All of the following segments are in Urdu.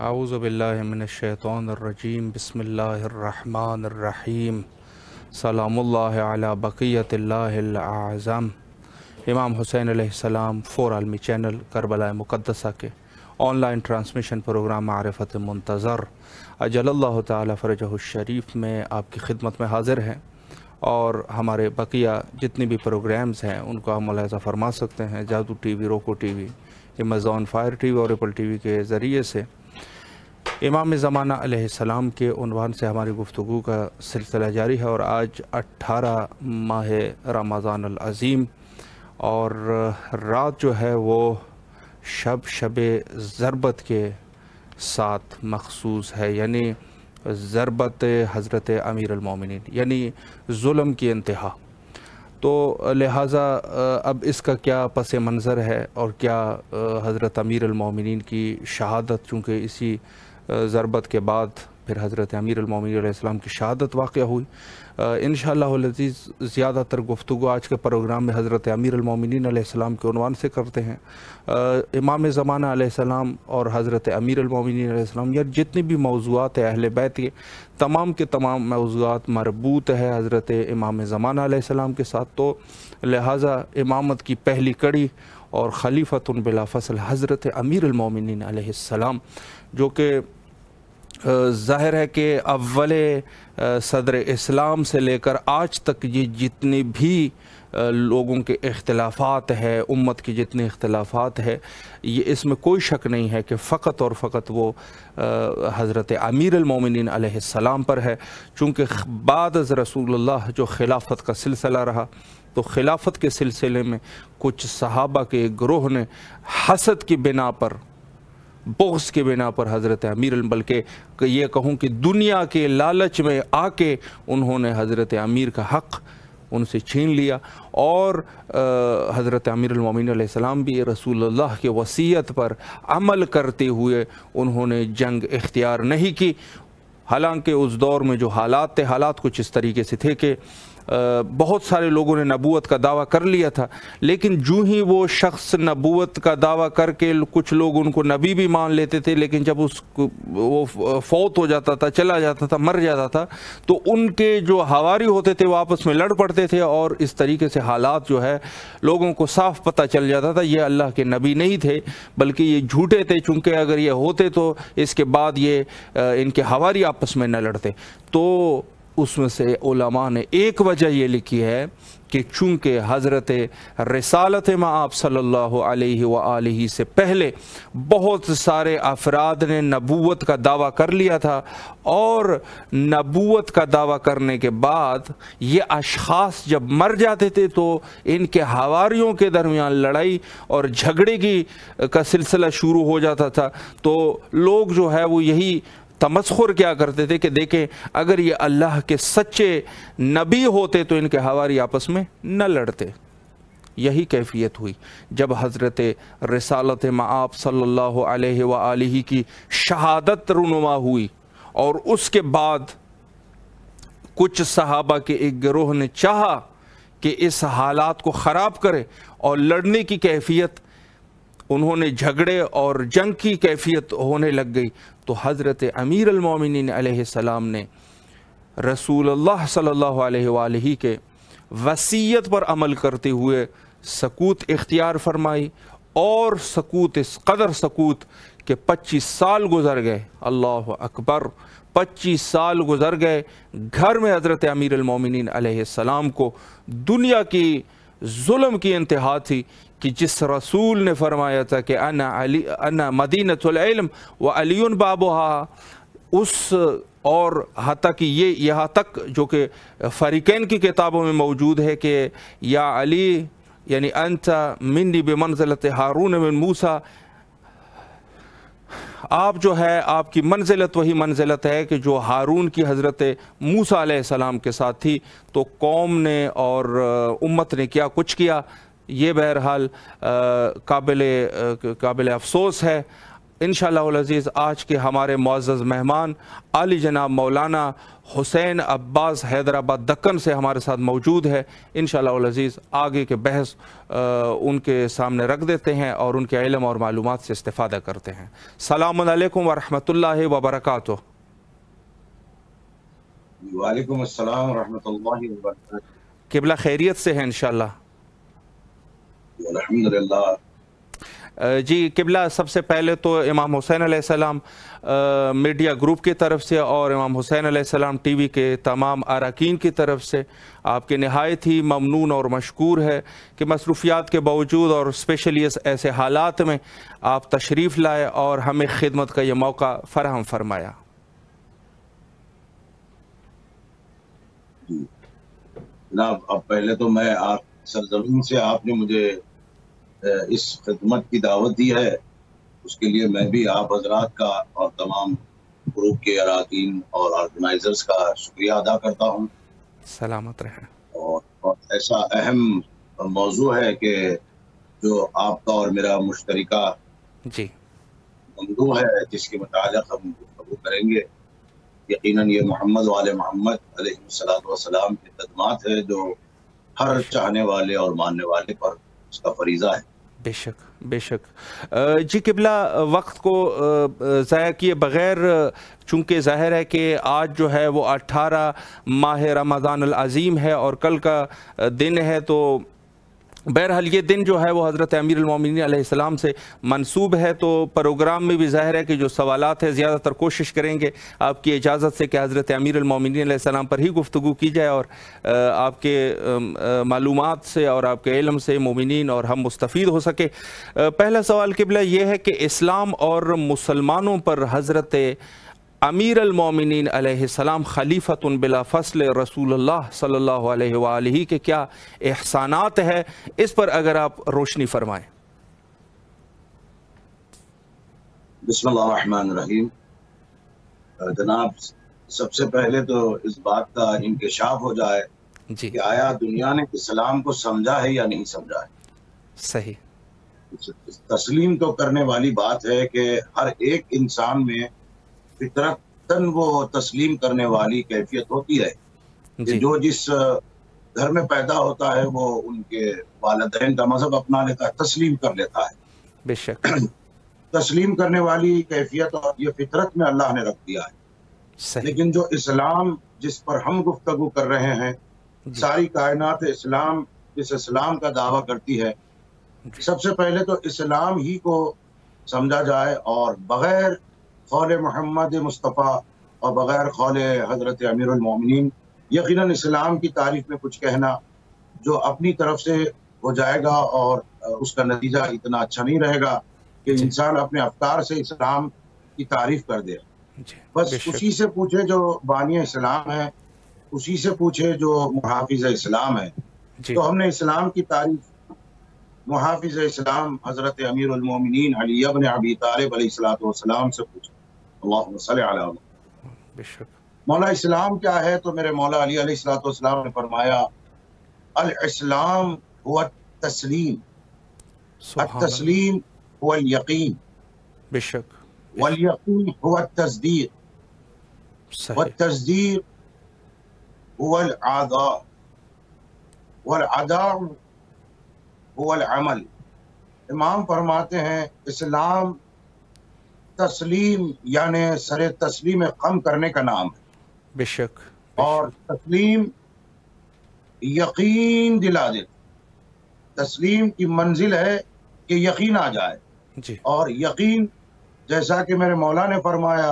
اعوذ باللہ من الشیطان الرجیم بسم اللہ الرحمن الرحیم سلام اللہ علی بقیت اللہ الاعظم۔ امام حسین علیہ السلام 4 عالمی چینل کربلا مقدسہ کے آن لائن ٹرانسمیشن پروگرام معرفت منتظر اجل اللہ تعالی فرجہ الشریف میں آپ کی خدمت میں حاضر ہیں، اور ہمارے بقیہ جتنی بھی پروگرامز ہیں ان کو آپ ملاحظہ فرما سکتے ہیں جادو ٹی وی، روکو T V, Amazon fire T V اور ایپل ٹی وی کے ذریعے سے۔ امام زمانہ علیہ السلام کے عنوان سے ہماری گفتگو کا سلسلہ جاری ہے، اور آج 18 ماہ رمضان العظیم، اور رات جو ہے وہ شب ضربت کے ساتھ مخصوص ہے، یعنی ضربت حضرت امیر المومنین، یعنی ظلم کی انتہا۔ تو لہٰذا اب اس کا کیا پس منظر ہے اور کیا حضرت امیر المومنین کی شہادت، چونکہ اسی ضربت کے بعد پھر حضرت امیر المومنین علیہ السلام کی شہادت واقع ہوئی، انشاءاللہ العزیز زیادہ تر گفتگو آج کے پروگرام میں حضرت امیر المومنین علیہ السلام کے عنوان سے کرتے ہیں۔ امام زمانہ علیہ السلام اور حضرت امیر المومنین علیہ السلام، یا جتنی بھی موضوعات ہیں اہل بیت کے تمام موضوعات مربوط ہے حضرت امام زمانہ علیہ السلام کے ساتھ، تو لہٰذا امامت کی پہلی کڑی اور خلیفۃ بلا فصل حضرت امیر المومنین علیہ السلام، جو کہ ظاہر ہے کہ اول صدر اسلام سے لے کر آج تک یہ جتنی بھی لوگوں کے اختلافات ہے، امت کی جتنے اختلافات ہے، یہ اس میں کوئی شک نہیں ہے کہ فقط اور فقط وہ حضرت امیر المومنین علیہ السلام پر ہے، چونکہ بعد از رسول اللہ جو خلافت کا سلسلہ رہا، تو خلافت کے سلسلے میں کچھ صحابہ کے ایک گروہ نے حسد کی بنا پر، بغض کی بنا پر حضرت امیر، بلکہ یہ کہوں کہ دنیا کے لالچ میں آ کے انہوں نے حضرت امیر کا حق ان سے چھین لیا، اور حضرت امیر المومنین علیہ السلام بھی رسول اللہ کے وصیت پر عمل کرتے ہوئے انہوں نے جنگ اختیار نہیں کی۔ حالانکہ اس دور میں جو حالات تھے، حالات کچھ اس طریقے سے تھے کہ بہت سارے لوگوں نے نبوت کا دعویٰ کر لیا تھا، لیکن جو ہی وہ شخص نبوت کا دعویٰ کر کے کچھ لوگ ان کو نبی بھی مان لیتے تھے، لیکن جب وہ فوت ہو جاتا تھا، چلا جاتا تھا، مر جاتا تھا، تو ان کے جو حواری ہوتے تھے وہ آپس میں لڑ پڑتے تھے، اور اس طریقے سے حالات جو ہے لوگوں کو صاف پتہ چل جاتا تھا یہ اللہ کے نبی نہیں تھے بلکہ یہ جھوٹے تھے، چونکہ اگر یہ ہوتے تو اس کے بعد یہ ان کے حواری آپس میں نہ لڑتے۔ تو اس میں سے علماء نے ایک وجہ یہ لکھی ہے کہ چونکہ حضرت رسالت مآب صلی اللہ علیہ وآلہ سے پہلے بہت سارے افراد نے نبوت کا دعویٰ کر لیا تھا، اور نبوت کا دعویٰ کرنے کے بعد یہ اشخاص جب مر جاتے تھے تو ان کے حواریوں کے درمیان لڑائی اور جھگڑے کا سلسلہ شروع ہو جاتا تھا۔ تو لوگ جو ہے وہ یہی تمسخر کیا کرتے تھے کہ دیکھیں اگر یہ اللہ کے سچے نبی ہوتے تو ان کے حواری آپس میں نہ لڑتے۔ یہی کیفیت ہوئی جب حضرت رسالت مآب صلی اللہ علیہ وآلہ کی شہادت رونما ہوئی، اور اس کے بعد کچھ صحابہ کے ایک گروہ نے چاہا کہ اس حالات کو خراب کرے اور لڑنے کی کیفیت، انہوں نے جھگڑے اور جنگ کی کیفیت ہونے لگ گئی، تو حضرت امیر المومنین علیہ السلام نے رسول اللہ صلی اللہ علیہ وآلہ کے وصیت پر عمل کرتے ہوئے سکوت اختیار فرمائی، اور سکوت اس قدر سکوت کہ 25 سال گزر گئے، اللہ اکبر، 25 سال گزر گئے، گھر میں حضرت امیر المومنین علیہ السلام کو دنیا کی ظلم کی انتہا تھی کہ جس رسول نے فرمایا تھا کہ انا مدینۃ العلم وعلی بابها، اس، اور حتیٰ کہ یہاں تک جو کہ فریقین کی کتابوں میں موجود ہے کہ یا علی یعنی انت منی بمنزلت ہارون من موسیٰ، آپ جو ہے آپ کی منزلت وہی منزلت ہے کہ جو ہارون کی حضرت موسیٰ علیہ السلام کے ساتھ تھی۔ تو قوم نے اور امت نے کیا کچھ کیا، یہ بہرحال قابل افسوس ہے۔ انشاءاللہ العزیز آج کے ہمارے معزز مہمان عالی جناب مولانا حسین عباس حیدرآباد دکن سے ہمارے ساتھ موجود ہے۔ انشاءاللہ العزیز آگے کے بحث ان کے سامنے رکھ دیتے ہیں اور ان کے علم اور معلومات سے استفادہ کرتے ہیں۔ السلام علیکم ورحمۃ اللہ وبرکاتہ۔ وعلیکم السلام ورحمۃ اللہ وبرکاتہ۔ قبلہ خیریت سے ہیں انشاءاللہ؟ الحمدللہ۔ جی قبلہ، سب سے پہلے تو امام حسین علیہ السلام میڈیا گروپ کی طرف سے اور امام حسین علیہ السلام ٹی وی کے تمام اراکین کی طرف سے آپ کے نہایت ہی ممنون اور مشکور ہے کہ مصروفیات کے باوجود اور اسپیشلی ایسے حالات میں آپ تشریف لائے اور ہمیں خدمت کا یہ موقع فراہم فرمایا۔ جناب، اب پہلے تو میں آپ سرزمین سے آپ نے مجھے اس خدمت کی دعوت دی ہے، اس کے لیے میں بھی آپ حضرات کا اور تمام گروپ کے اراکین اور آرگنائزرز کا شکریہ ادا کرتا ہوں۔ سلامت رہیں۔ اور ایسا اہم موضوع ہے کہ جو آپ کا اور میرا مشترکہ جی موضوع ہے، جس کے متعلق ہم گفتگو کریں گے، یقیناً یہ محمد وآل محمد علیہ الصلوۃ والسلام کی خدمات ہے جو ہر چاہنے والے اور ماننے والے پر اس کا فریضہ ہے۔ بے شک بے شک۔ جی قبلہ، وقت کو ضائع کیے بغیر، چونکہ ظاہر ہے کہ آج جو ہے وہ 18 ماہ رمضان العظیم ہے اور کل کا دن ہے، تو بہرحال یہ دن جو ہے وہ حضرت امیر المومنین علیہ السلام سے منسوب ہے، تو پروگرام میں بھی ظاہر ہے کہ جو سوالات ہیں زیادہ تر کوشش کریں گے آپ کی اجازت سے کہ حضرت امیر المومنین علیہ السلام پر ہی گفتگو کی جائے اور آپ کے معلومات سے اور آپ کے علم سے مومنین اور ہم مستفید ہو سکے۔ پہلا سوال قبلہ یہ ہے کہ اسلام اور مسلمانوں پر حضرت امیر المومنین علیہ السلام خلیفۃ بلا فصل رسول اللہ صلی اللہ علیہ وآلہ کے کیا احسانات ہے، اس پر اگر آپ روشنی فرمائیں۔ بسم اللہ الرحمن الرحیم۔ جناب، سب سے پہلے تو اس بات کا انکشاف ہو جائے جی کہ آیا دنیا نے اسلام کو سمجھا ہے یا نہیں سمجھا ہے۔ صحیح۔ تسلیم تو کرنے والی بات ہے کہ ہر ایک انسان میں فطرتاً وہ تسلیم کرنے والی کیفیت ہوتی ہے کہ جو جس گھر میں پیدا ہوتا ہے وہ ان کے والدین کا مذہب اپنا لیتا ہے، تسلیم کر لیتا ہے۔ بے شک۔ تسلیم کرنے والی کیفیت اور یہ فطرت میں اللہ نے رکھ دیا ہے۔ لیکن جو اسلام جس پر ہم گفتگو کر رہے ہیں، ساری کائنات اسلام جس اسلام کا دعویٰ کرتی ہے، سب سے پہلے تو اسلام ہی کو سمجھا جائے اور بغیر قول محمد مصطفیٰ اور بغیر قول حضرت امیر المومنین یقیناً اسلام کی تعریف میں کچھ کہنا جو اپنی طرف سے ہو جائے گا اور اس کا نتیجہ اتنا اچھا نہیں رہے گا کہ انسان اپنے افکار سے اسلام کی تعریف کر دے۔ بس اسی سے پوچھے جو بانی اسلام ہے، اسی سے پوچھے جو محافظ اسلام ہے۔ تو ہم نے اسلام کی تعریف محافظ اسلام حضرت امیر المومنین علی ابن ابی طالب علیہ الصلوۃ والسلام سے پوچھا۔ اللہم صلی علی محمد۔ مولا اسلام کیا ہے؟ تو میرے مولا علی علیہ الصلوۃ والسلام نے فرمایا الاسلام هو التسلیم، التسلیم هو الیقین، بے شک، والیقین هو التصدیق، والتصدیق هو العداء، والعداء هو العمل۔ امام فرماتے ہیں اسلام تسلیم یعنی سر تسلیم قم کرنے کا نام ہے۔ بے شک۔ اور تسلیم یقین دلا دے، تسلیم کی منزل ہے کہ یقین آ جائے۔ اور یقین جیسا کہ میرے مولا نے فرمایا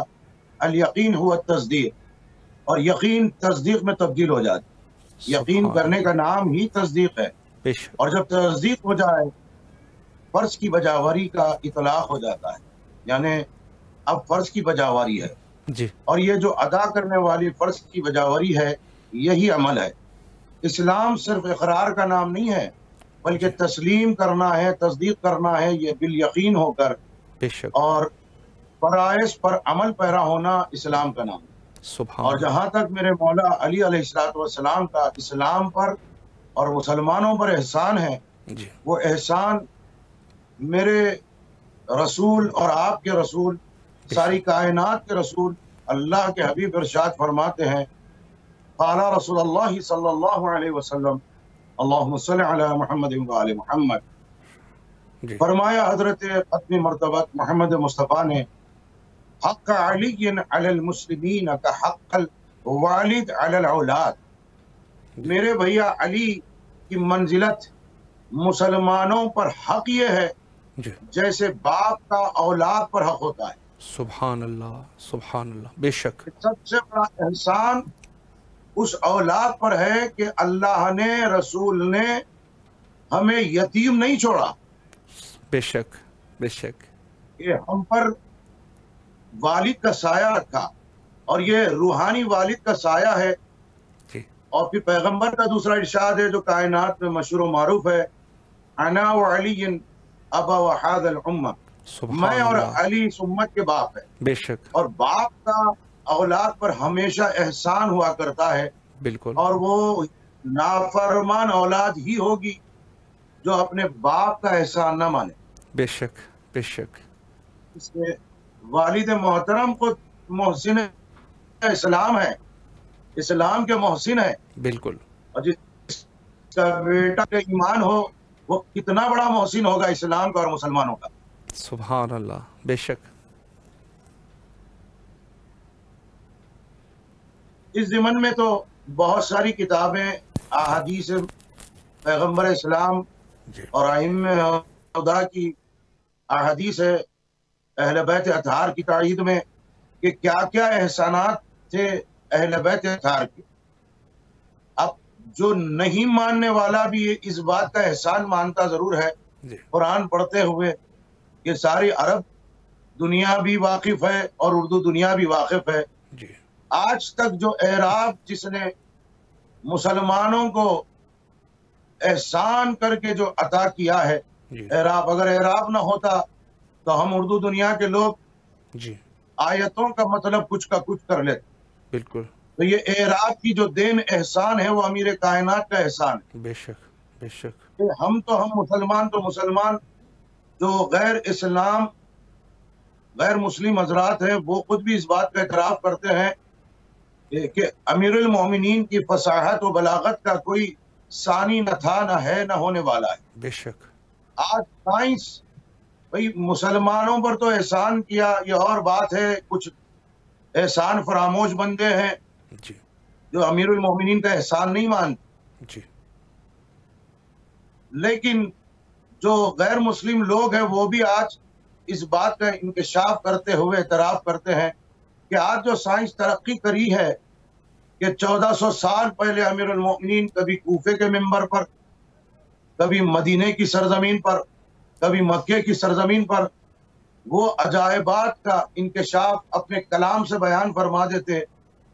الیقین هو التصدیق، اور یقین تصدیق میں تبدیل ہو جاتی۔ یقین کرنے کا نام ہی تصدیق ہے، اور جب تصدیق ہو جائے فرض کی بجاوری کا اطلاق ہو جاتا ہے، یعنی اب فرض کی بجاوری ہے۔ اور یہ جو ادا کرنے والی فرض کی بجاوری ہے یہی عمل ہے۔ اسلام صرف اقرار کا نام نہیں ہے بلکہ تسلیم کرنا ہے، تصدیق کرنا ہے، یہ بالیقین ہو کر اور فرائض پر عمل پیرا ہونا اسلام کا نام ہے۔ اور جہاں تک میرے مولا علی علیہ الصلوۃ والسلام کا اسلام پر اور مسلمانوں پر احسان ہے، وہ احسان میرے رسول اور آپ کے رسول، ساری کائنات کے رسول، اللہ کے حبیب ارشاد فرماتے ہیں، قال رسول اللہ صلی اللہ علیہ وسلم اللہم صلی علی محمد و آل محمد، فرمایا حضرت ختم مرتبہ محمد مصطفیٰ نے، حق علی علی المسلمین کا حق الوالد علی الاولاد، میرے بھیا علی کی منزلت مسلمانوں پر حق یہ ہے جیسے باپ کا اولاد پر حق ہوتا ہے۔ سبحان اللہ، سبحان اللہ، بے شک سب سے بڑا احسان اس اولاد پر ہے کہ اللہ نے، رسول نے ہمیں یتیم نہیں چھوڑا، بے شک بے شک، کہ ہم پر والد کا سایہ رکھا، اور یہ روحانی والد کا سایہ ہے۔ اور پھر پیغمبر کا دوسرا ارشاد ہے جو کائنات میں مشہور و معروف ہے، انا وعلی ابا وحاد الامہ، میں اور علی اس امت کے باپ ہے۔ بے شک، اور باپ کا اولاد پر ہمیشہ احسان ہوا کرتا ہے، بالکل، اور وہ نافرمان اولاد ہی ہوگی جو اپنے باپ کا احسان نہ مانے۔ بے شک بے شک، اس کے والد محترم کو محسن اسلام ہے، اسلام کے محسن ہے، بالکل، اور جس کا بیٹا کا ایمان ہو وہ کتنا بڑا محسن ہوگا اسلام کا اور مسلمانوں کا۔ سبحان اللہ، بے شک، اس ضمن میں تو بہت ساری کتابیں، احادیث پیغمبر اسلام اور ائمہ خدا کی احادیث ہے اہل بیت اطہار کی تائید میں کہ کیا کیا احسانات تھے اہل بیت اطہار کے۔ اب جو نہیں ماننے والا بھی اس بات کا احسان مانتا ضرور ہے، قرآن پڑھتے ہوئے کہ ساری عرب دنیا بھی واقف ہے اور اردو دنیا بھی واقف ہے۔ آج تک جو اعراب جس نے مسلمانوں کو احسان کر کے جو عطا کیا ہے، اعراب، اگر اعراب نہ ہوتا تو ہم اردو دنیا کے لوگ آیتوں کا مطلب کچھ کا کچھ کر لیتے۔ بالکل، تو یہ اعراب کی جو دین احسان ہے وہ امیر کائنات کا احسان ہے۔ بے شک بے شک، ہم مسلمان جو غیر اسلام، غیر مسلم حضرات ہیں، وہ خود بھی اس بات کا اعتراف کرتے ہیں کہ امیر المومنین کی فصاحت و بلاغت کا کوئی ثانی نہ تھا، نہ ہے، نہ ہونے والا ہے۔ بے شک، آج سائنس بھئی مسلمانوں پر تو احسان کیا، یہ اور بات ہے، کچھ احسان فراموش بندے ہیں جو امیر المومنین کا احسان نہیں مانتے، لیکن جو غیر مسلم لوگ ہیں وہ بھی آج اس بات کا انکشاف کرتے ہوئے اعتراف کرتے ہیں کہ آج جو سائنس ترقی کری ہے کہ 1400 سال پہلے امیر المومنین کبھی کوفے کے منبر پر، کبھی مدینے کی سرزمین پر، کبھی مکے کی سرزمین پر وہ عجائبات کا انکشاف اپنے کلام سے بیان فرما دیتے،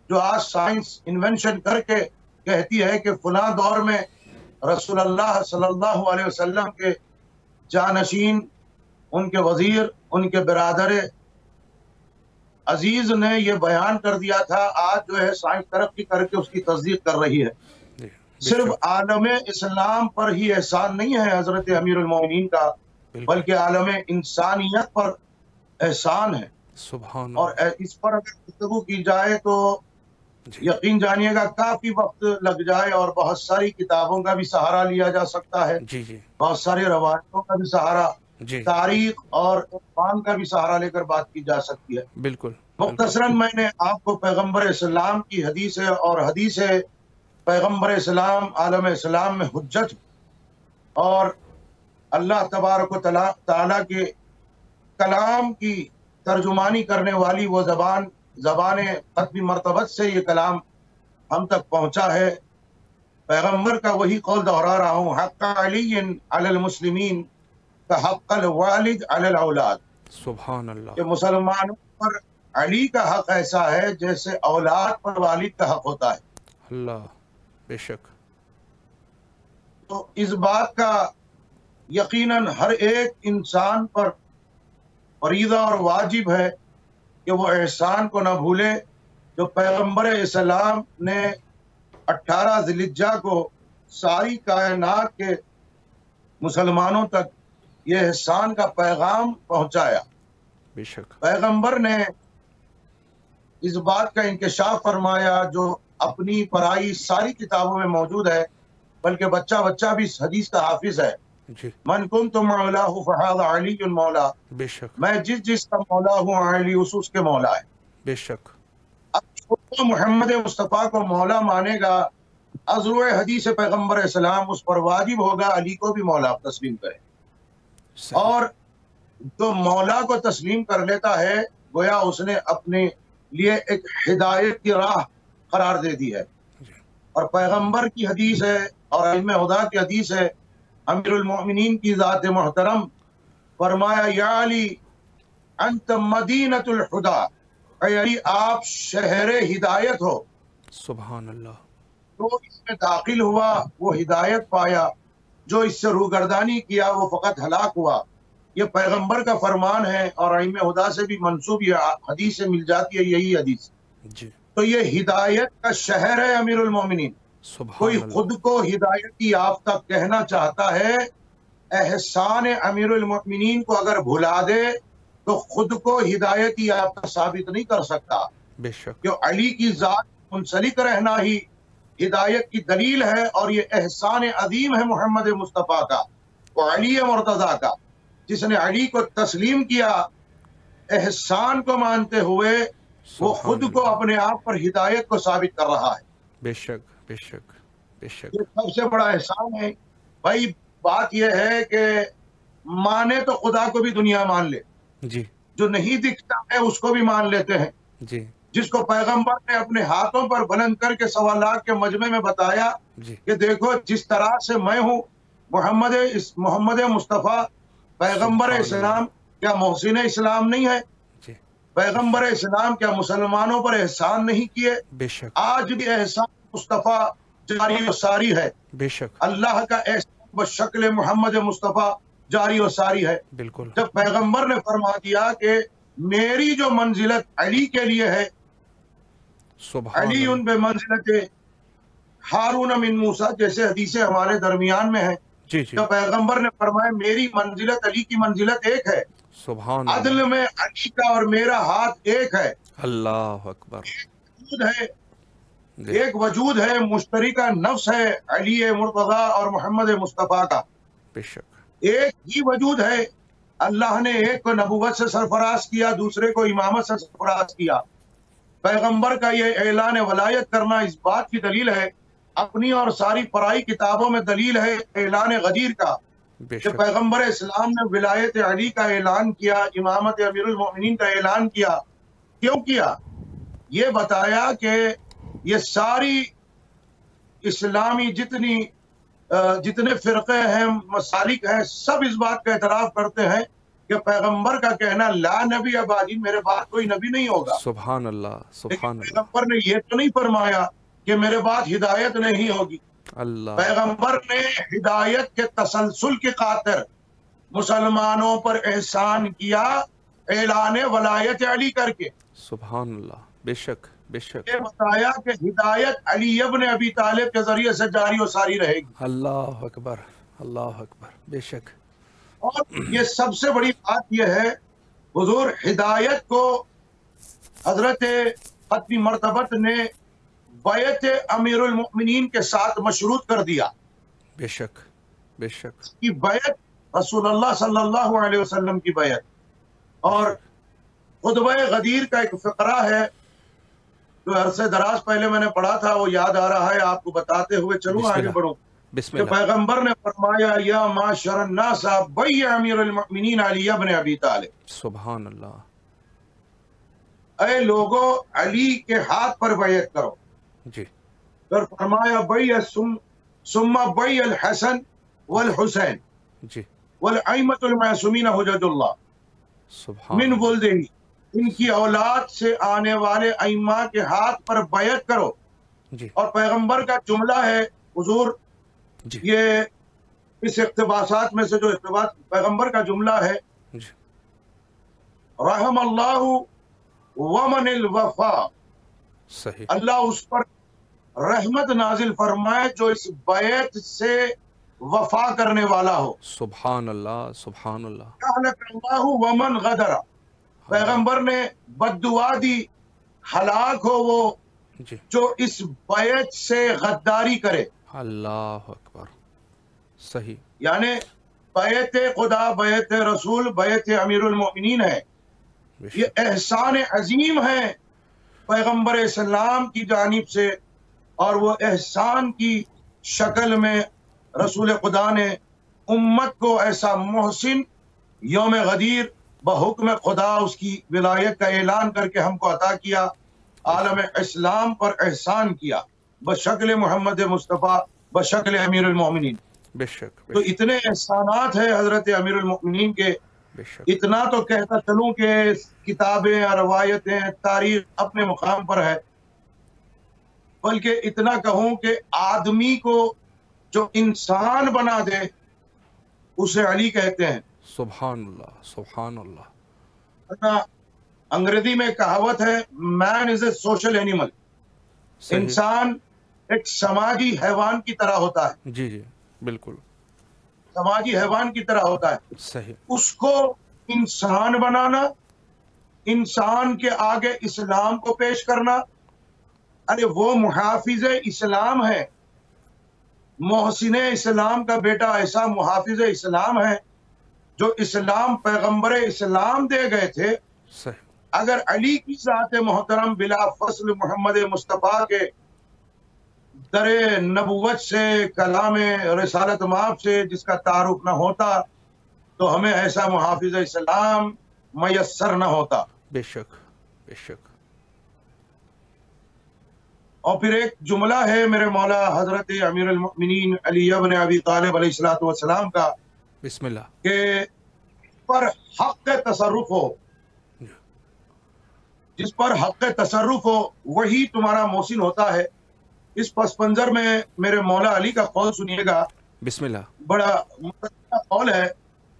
جو آج سائنس انوینشن کر کے کہتی ہے کہ فلاں دور میں رسول اللہ صلی اللہ علیہ وسلم کے جانشین، ان کے وزیر، ان کے برادر عزیز نے یہ بیان کر دیا تھا۔ آج جو ہے سائنس ترقی کر کے اس کی تصدیق کر رہی ہے۔ صرف عالم اسلام پر ہی احسان نہیں ہے حضرت امیر المومنین کا، بلکہ عالم انسانیت پر احسان ہے۔ سبحان اور اس پر اگر گفتگو کی جائے تو یقین جانیے گا کافی وقت لگ جائے، اور بہت ساری کتابوں کا بھی سہارا لیا جا سکتا ہے، بہت ساری روایتوں کا بھی سہارا، تاریخ اور عرفان کا بھی سہارا لے کر بات کی جا سکتی ہے۔ بالکل، مختصراً میں نے آپ کو پیغمبر اسلام کی حدیث اور حدیث پیغمبر اسلام عالم اسلام میں حجت اور اللہ تبارک و تعالیٰ کے کلام کی ترجمانی کرنے والی وہ زبان ختم مرتبت سے یہ کلام ہم تک پہنچا ہے۔ پیغمبر کا وہی قول دہرا رہا ہوں، حق علی علی المسلمین کا حق الوالد علی الاولاد۔ سبحان اللہ، کہ مسلمانوں پر علی کا حق ایسا ہے جیسے اولاد پر والد کا حق ہوتا ہے۔ اللہ، بے شک، تو اس بات کا یقیناً ہر ایک انسان پر فریضہ اور واجب ہے کہ وہ احسان کو نہ بھولے جو پیغمبر اسلام نے 18 ذی الحجہ کو ساری کائنات کے مسلمانوں تک یہ احسان کا پیغام پہنچایا. بے شک. پیغمبر نے اس بات کا انکشاف فرمایا جو اپنی پرائی ساری کتابوں میں موجود ہے، بلکہ بچہ بھی اس حدیث کا حافظ ہے. جی. من کنت مولاہ فہذا علی مولا. بے شک. میں جس کا مولا ہوں علی اس کے مولا ہے. بے شک. اب جو محمد مصطفیٰ کو مولا مانے گا، ازروع حدیث پیغمبر اسلام اس پر واجب ہوگا علی کو بھی مولا تسلیم کرے. اور جو مولا کو تسلیم کر لیتا ہے گویا اس نے اپنے لیے ایک ہدایت کی راہ قرار دے دی ہے. اور پیغمبر کی حدیث ہے اور علم خدا کی حدیث ہے، امیر المؤمنین کی ذات محترم فرمایا یا علی انت مدینۃ الہدی، اے علی آپ شہر ہدایت ہو. سبحان اللہ. جو اس میں داخل ہوا وہ ہدایت پایا، جو اس سے روگردانی کیا وہ فقط ہلاک ہوا. یہ پیغمبر کا فرمان ہے اور علم خدا سے بھی منسوب یہ حدیث سے مل جاتی ہے یہی حدیث. جی. تو یہ ہدایت کا شہر ہے امیر المومنین. کوئی خود کو ہدایتی یافتہ کہنا چاہتا ہے، احسان امیر المومنین کو اگر بھلا دے تو خود کو ہدایتی یافتہ ثابت نہیں کر سکتا. بے شک. کہ علی کی ذات منسلک رہنا ہی ہدایت کی دلیل ہے، اور یہ احسان عظیم ہے محمد مصطفیٰ کا، وہ علی مرتضیٰ کا، جس نے علی کو تسلیم کیا احسان کو مانتے ہوئے، وہ خود کو اپنے آپ پر ہدایت کو ثابت کر رہا ہے. بے شک. بے شک. بے شک. یہ سب سے بڑا احسان ہے. بھائی بات یہ ہے کہ مانے تو خدا کو بھی دنیا مان لے، جی. جو نہیں دکھتا ہے اس کو بھی مان لیتے ہیں. جی. جس کو پیغمبر نے اپنے ہاتھوں پر بلند کر کے سوالات کے مجمع میں بتایا جی. کہ دیکھو جس طرح سے میں ہوں، محمد مصطفیٰ پیغمبر اسلام کیا محسن اسلام نہیں ہے؟ جی. پیغمبر اسلام کیا مسلمانوں پر احسان نہیں کیے؟ بے شک. آج بھی احسان مصطفیٰ جاری و ساری ہے. بے شک. اللہ کا احسان بشکل محمد مصطفیٰ جاری و ساری ہے. بالکل. جب پیغمبر نے فرما دیا کہ میری جو منزلت علی کے لیے ہے، علی ان بے منزلت ہارون من موسیٰ، جیسے حدیثیں ہمارے درمیان میں ہیں. جی. جی. تو پیغمبر نے فرمایا میری منزلت علی کی منزلت ایک ہے. سبحان عدل میں علی کا اور میرا ہاتھ ایک ہے. اللہ اکبر. ایک وجود ہے، مشترکہ نفس ہے علی مرتضیٰ اور محمد مصطفیٰ کا. بے شک. ایک ہی وجود ہے. اللہ نے ایک کو نبوت سے سرفراز کیا، دوسرے کو امامت سے سرفراز کیا. پیغمبر کا یہ اعلان ولایت کرنا اس بات کی دلیل ہے، اپنی اور ساری پرائی کتابوں میں دلیل ہے اعلان غدیر کا، کہ پیغمبر اسلام نے ولایت علی کا اعلان کیا، امامت امیر المؤمنین کا اعلان کیا. کیوں کیا؟ یہ بتایا کہ یہ ساری اسلامی جتنے فرقے ہیں، مسالک ہیں، سب اس بات کا اعتراف کرتے ہیں کہ پیغمبر کا کہنا لا نبی بعدی، میرے بعد کوئی نبی نہیں ہوگا. سبحان اللہ. سبحان اللہ. پیغمبر نے یہ تو نہیں فرمایا کہ میرے بعد ہدایت نہیں ہوگی. اللہ. پیغمبر نے ہدایت کے تسلسل کی خاطر مسلمانوں پر احسان کیا اعلان ولایت علی کر کے. سبحان اللہ. بے شک. بے شک. یہ بتایا کہ ہدایت علی ابن ابی طالب کے ذریعے سے جاری و ساری رہے گی. اللہ اکبر. اللہ اکبر. بے شک. اور یہ سب سے بڑی بات یہ ہے، حضور ہدایت کو حضرت ختم مرتبت نے بیعت امیر المؤمنین کے ساتھ مشروط کر دیا. بے شک. بے شک. کی بیعت رسول اللہ صلی اللہ علیہ وسلم کی بیعت. اور خطبہ غدیر کا ایک فقرہ ہے جو عرصے دراز پہلے میں نے پڑھا تھا، وہ یاد آ رہا ہے آپ کو بتاتے ہوئے چلوں آگے بڑھوں. کہ پیغمبر نے فرمایا یا معاشر الناس بیع امیر المؤمنین علی ابن ابی طالب. سبحان اللہ. اے لوگو علی کے ہاتھ پر بیعت کرو. جی. پھر فرمایا بیع ثم بیع الحسن والحسین جی والائمۃ المعصومین حجج اللہ سبحان من ولدہ، ان کی اولاد سے آنے والے ائمہ کے ہاتھ پر بیعت کرو. جی. اور پیغمبر کا جملہ ہے حضور، جی. یہ اس اقتباسات میں سے جو اقتباس پیغمبر کا جملہ ہے، جی. رحم اللہ ومن الوفا، صحیح. اللہ اس پر رحمت نازل فرمائے جو اس بیعت سے وفا کرنے والا ہو. سبحان اللہ سبحان اللہ. اہلک اللہ ومن غدر، پیغمبر نے بد دعا دی، ہلاک ہو وہ جی جو اس بیعت سے غداری کرے. اللہ اکبر. صحیح. یعنی بیعت خدا، بیعت رسول، بیعت امیر المؤمنین ہے. بے یہ شک احسان عظیم ہے پیغمبر اسلام کی جانب سے، اور وہ احسان کی شکل میں رسول خدا نے امت کو ایسا محسن یوم غدیر بحکم خدا اس کی ولایت کا اعلان کر کے ہم کو عطا کیا، عالم اسلام پر احسان کیا بشکل محمد مصطفیٰ، بشکل امیر المؤمنین. بے شک تو اتنے احسانات ہیں حضرت امیر المؤمنین کے. بے شک. اتنا تو کہتا چلوں کہ کتابیں اور روایتیں، تاریخ اپنے مقام پر ہے، بلکہ اتنا کہوں کہ آدمی کو جو انسان بنا دے اسے علی کہتے ہیں. سبحان اللہ سبحان اللہ. انگریزی میں کہاوت ہے، مین از اے سوشل اینیمل. صحیح. انسان ایک سماجی حیوان کی طرح ہوتا ہے، جی جی بالکل سماجی حیوان کی طرح ہوتا ہے. صحیح. اس کو انسان بنانا، انسان کے آگے اسلام کو پیش کرنا، ارے وہ محافظ اسلام ہے. محسن اسلام کا بیٹا ایسا محافظ اسلام ہے جو اسلام پیغمبر اسلام دے گئے تھے. صحیح. اگر علی کی ذات محترم بلا فصل محمد مصطفیٰ کے در نبوت سے، کلام رسالت مآب سے جس کا تعارف نہ ہوتا تو ہمیں ایسا محافظ اسلام میسر نہ ہوتا. بے شک بے شک. اور پھر ایک جملہ ہے میرے مولا حضرت امیر المؤمنین علی ابن ابی طالب علیہ الصلوۃ والسلام کا، بسم اللہ. کہ پر حق تصرف ہو، جس پر حق تصرف ہو وہی تمہارا محسن ہوتا ہے. اس پس منظر میں میرے مولا علی کا قول سنیے گا، بسم اللہ. بڑا مقدس قول ہے.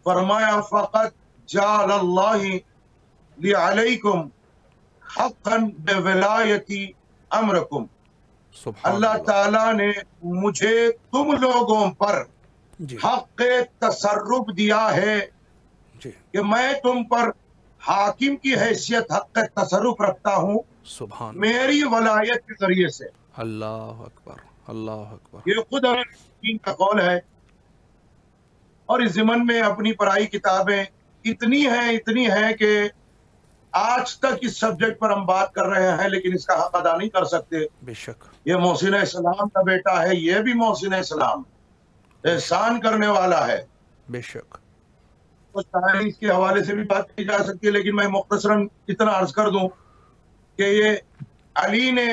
فرمایا فقط جعل اللہ لعلیکم حقا بولایتی امرکم. سبحان اللہ تعالیٰ نے مجھے تم لوگوں پر جی حق تصرف دیا ہے جی. کہ میں تم پر حاکم کی حیثیت حق تصرف رکھتا ہوں سبحان میری ولایت کے ذریعے سے. اللہ اکبر اللہ اکبر. یہ خود امین کا قول ہے. اور اس ضمن میں اپنی پڑھائی کتابیں اتنی ہیں کہ آج تک اس سبجیکٹ پر ہم بات کر رہے ہیں لیکن اس کا حق ادا نہیں کر سکتے. بے شک. یہ محسن اسلام کا بیٹا ہے، یہ بھی محسن اسلام احسان کرنے والا ہے. بے شک. تو تاریخ کے حوالے سے بھی بات کی جا سکتی ہے، لیکن میں مختصراً اتنا عرض کر دوں کہ یہ علی نے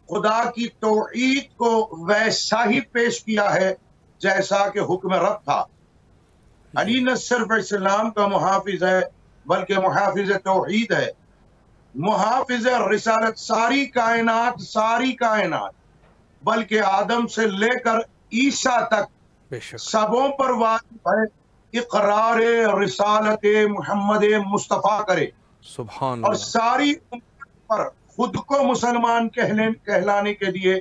خدا کی توحید کو ویسا ہی پیش کیا ہے جیسا کہ حکم رب تھا. علی نہ صرف اسلام کا محافظ ہے بلکہ محافظ توحید ہے، محافظ رسالت. ساری کائنات بلکہ آدم سے لے کر عیسیٰ تک بے شک. سبوں پر واجب ہے اقرار رسالت محمد مصطفیٰ کرے، سبحان اور اللہ. ساری امت پر خود کو مسلمان کہلانے کے لیے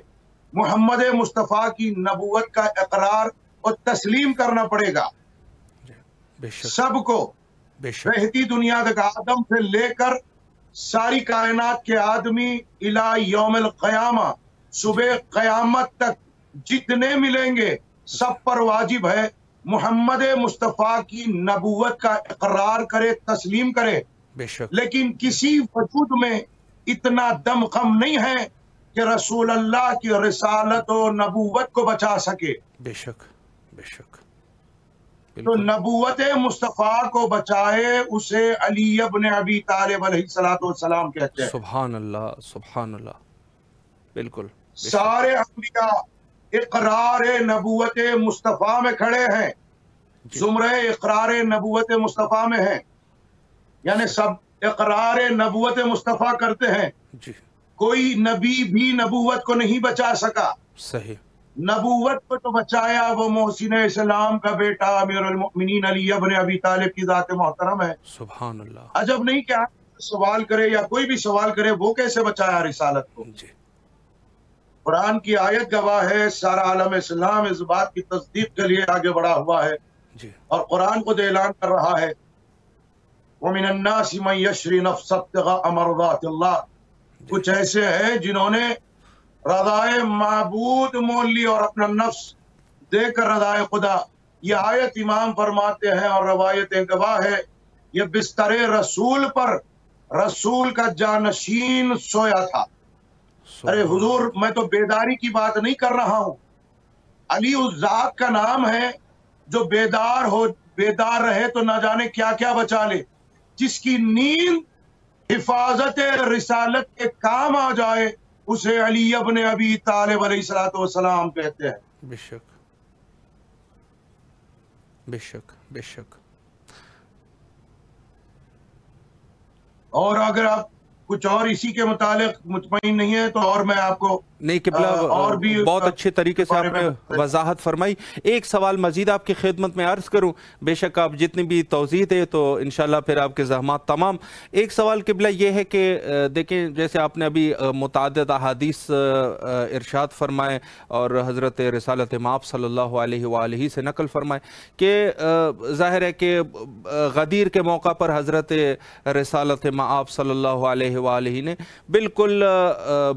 محمد مصطفیٰ کی نبوت کا اقرار اور تسلیم کرنا پڑے گا بے شک سب کو. بے شک. رہتی دنیا تک آدم سے لے کر ساری کائنات کے آدمی الہ یوم القیامہ، صبح قیامت تک جتنے ملیں گے سب پر واجب ہے محمد مصطفیٰ کی نبوت کا اقرار کرے، تسلیم کرے. بے شک. لیکن کسی وجود میں اتنا دم خم نہیں ہے کہ رسول اللہ کی رسالت و نبوت کو بچا سکے. بے شک بے شک. تو بالکل. نبوت مصطفیٰ کو بچائے اسے علی ابن ابی طالب علیہ الصلوۃ والسلام کہتے ہیں. سبحان اللہ سبحان اللہ. بالکل. بے شک. سارے انبیاء اقرار نبوت مصطفیٰ میں کھڑے ہیں، جی. زمرہ اقرار نبوت مصطفیٰ میں ہیں، یعنی سب اقرار نبوت مصطفیٰ کرتے ہیں. جی کوئی نبی بھی نبوت کو نہیں بچا سکا. صحیح. نبوت کو تو بچایا وہ محسن اسلام کا بیٹا امیر المؤمنین علی ابن ابی طالب کی ذات محترم ہے. سبحان اللہ. عجب نہیں کہ آپ سوال کرے یا کوئی بھی سوال کرے وہ کیسے بچایا رسالت کو. جی قرآن کی آیت گواہ ہے، سارا عالم اسلام اس بات کی تصدیق کے لیے آگے بڑھا ہوا ہے جی اور قرآن خود اعلان کر رہا ہے وَمِنَ النَّاسِ مَن يَشْرِي نَفْسَهُ ابْتِغَاءَ مَرْضَاتِ اللَّهِ، کچھ ایسے ہیں جنہوں نے رضائے معبود مول لی اور اپنا نفس دے کر رضائے خدا. یہ آیت امام فرماتے ہیں اور روایتیں گواہ ہے، یہ بستر رسول پر رسول کا جانشین سویا تھا. ارے حضور، میں تو بیداری کی بات نہیں کر رہا ہوں. علی اس ذات کا نام ہے جو بیدار رہے تو نہ جانے کیا کیا بچا لے. جس کی نیند حفاظت رسالت کے کام آ جائے اسے علی ابن ابی طالب علیہ السلام کہتے ہیں. بے شک بے شک بے شک. اور اگر آپ کچھ اور اسی کے متعلق مطمئن نہیں ہے تو اور میں آپ کو نہیں قبلہ، اور بھی بہت اچھے طریقے سے آپ نے وضاحت فرمائی. ایک سوال مزید آپ کی خدمت میں عرض کروں، بے شک آپ جتنی بھی توضیح دے تو انشاءاللہ پھر آپ کے زحمات تمام. ایک سوال قبلہ یہ ہے کہ دیکھیں جیسے آپ نے ابھی متعدد احادیث ارشاد فرمائے اور حضرت رسالت مآب صلی اللہ علیہ وآلہ سے نقل فرمائے کہ ظاہر ہے کہ غدیر کے موقع پر حضرت رسالت مآب صلی اللہ علیہ وآلہ نے بالکل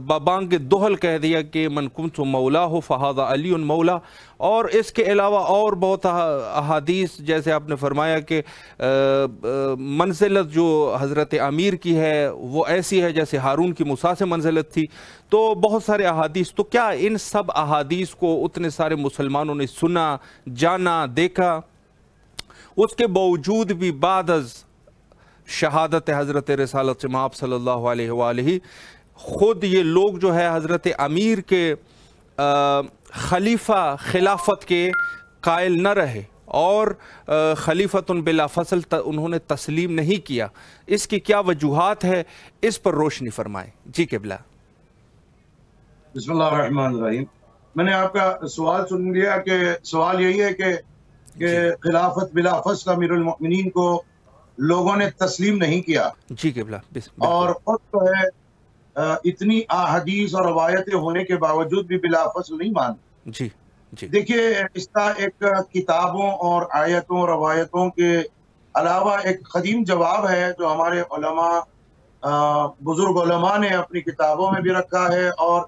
ببانگ دہل کہہ دیا کہ من کنت مولاہ فہذا علی مولا. اور اس کے علاوہ اور بہت احادیث جیسے آپ نے فرمایا کہ منزلت جو حضرت امیر کی ہے وہ ایسی ہے جیسے ہارون کی موسیٰ سے منزلت تھی. تو بہت سارے احادیث، تو کیا ان سب احادیث کو اتنے سارے مسلمانوں نے سنا، جانا، دیکھا، اس کے باوجود بھی بعد از شہادت حضرت رسالت مآب صلی اللہ علیہ وآلہ خود یہ لوگ جو ہے حضرت امیر کے خلیفہ خلافت کے قائل نہ رہے اور خلیفۃ بلا فصل انہوں نے تسلیم نہیں کیا؟ اس کی کیا وجوہات ہے، اس پر روشنی فرمائیں. جی قبلہ. بسم اللہ الرحمن الرحیم. میں نے آپ کا سوال سن لیا کہ سوال یہی ہے کہ خلافت بلا فصل امیر المؤمنین کو لوگوں نے تسلیم نہیں کیا. جی قبلہ. اور خود تو ہے اتنی احادیث اور روایتیں ہونے کے باوجود بھی بلا فصل نہیں مانتے. جی جی. دیکھیے اس کا ایک کتابوں اور آیتوں روایتوں کے علاوہ ایک قدیم جواب ہے جو ہمارے علماء بزرگ علماء نے اپنی کتابوں میں بھی رکھا ہے، اور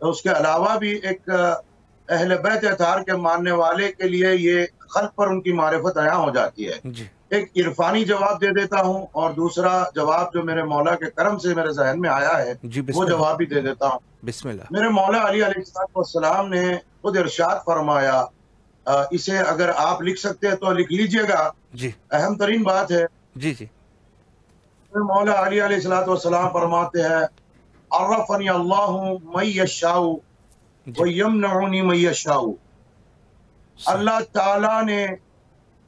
اس کے علاوہ بھی ایک اہل بیت اطہار کے ماننے والے کے لیے یہ خلق پر ان کی معرفت عیاں ہو جاتی ہے. جی. ایک عرفانی جواب دے دیتا ہوں اور دوسرا جواب جو میرے مولا کے کرم سے میرے ذہن میں آیا ہے وہ جواب بھی دے دیتا ہوں. بسم اللہ. میرے مولا علی علیہ السلام نے خود ارشاد فرمایا، اسے اگر آپ لکھ سکتے ہیں تو لکھ لیجئے گا. جی. اہم ترین بات ہے. جی جی. میرے مولا علی علیہ السلام فرماتے ہیں عرفنی اللہ من یشاء ویمنعنی من یشاء. اللہ تعالیٰ نے